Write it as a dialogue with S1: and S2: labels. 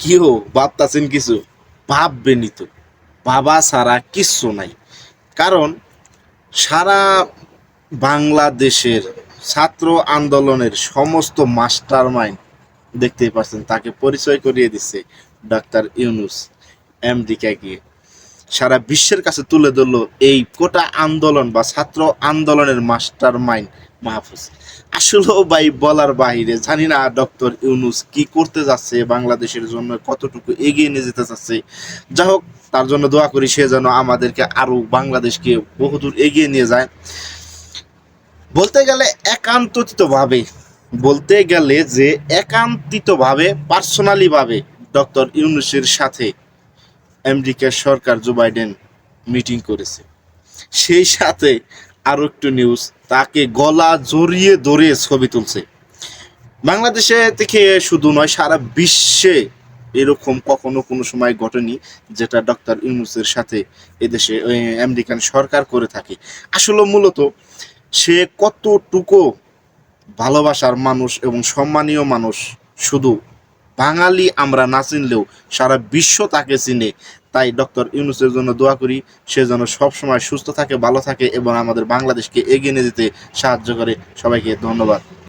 S1: কেউ ভাবতাছেন কিছু? ভাববেনই তো। ভাবা ছাড়া কিচ্ছু নাই। কারণ সারা বাংলাদেশের ছাত্র আন্দোলনের সমস্ত মাস্টার মাইন্ড দেখতেই পাচ্ছেন, তাকে পরিচয় করিয়ে দিচ্ছে ডাক্তার ইউনুস আমেরিকা গিয়ে। সারা বিশ্বের কাছে তুলে ধরলো এই কোটা আন্দোলন বা ছাত্র আন্দোলনের মাস্টার মাইন্ড মাহফুজ। আসলেও ভাই বলার বাহিরে, জানি না ডক্টর ইউনুস কি করতে যাচ্ছে, বাংলাদেশের জন্য কতটুকু এগিয়ে নিয়ে যেতে চাচ্ছে। যা হোক, তার জন্য দোয়া করি সে যেন আমাদেরকে আরো বাংলাদেশকে বহুদূর এগিয়ে নিয়ে যায়। বলতে গেলে একান্তভাবে, বলতে গেলে যে একান্তিতভাবে পার্সোনালি ভাবে ডক্টর ইউনুসের সাথে আমেরিকার সরকার জো বাইডেন মিটিং করেছে। সেই সাথে আরো একটু নিউজ, তাকে গলা জড়িয়ে ধরে ছবি তুলছে। বাংলাদেশে থেকে শুধু নয়, সারা বিশ্বে এরকম কখনো কোনো সময় ঘটেনি যেটা ডক্টর ইউনুসের সাথে এদেশে আমেরিকান সরকার করে থাকে। আসলে মূলত সে কতটুকু ভালোবাসার মানুষ এবং সম্মানীয় মানুষ, শুধু বাঙালি আমরা না চিনলেও সারা বিশ্ব তাকে চিনে। তাই ডক্টর ইউনুসের জন্য দোয়া করি, সে যেন সবসময় সুস্থ থাকে, ভালো থাকে এবং আমাদের বাংলাদেশকে এগিয়ে নিয়ে যেতে সাহায্য করে। সবাইকে ধন্যবাদ।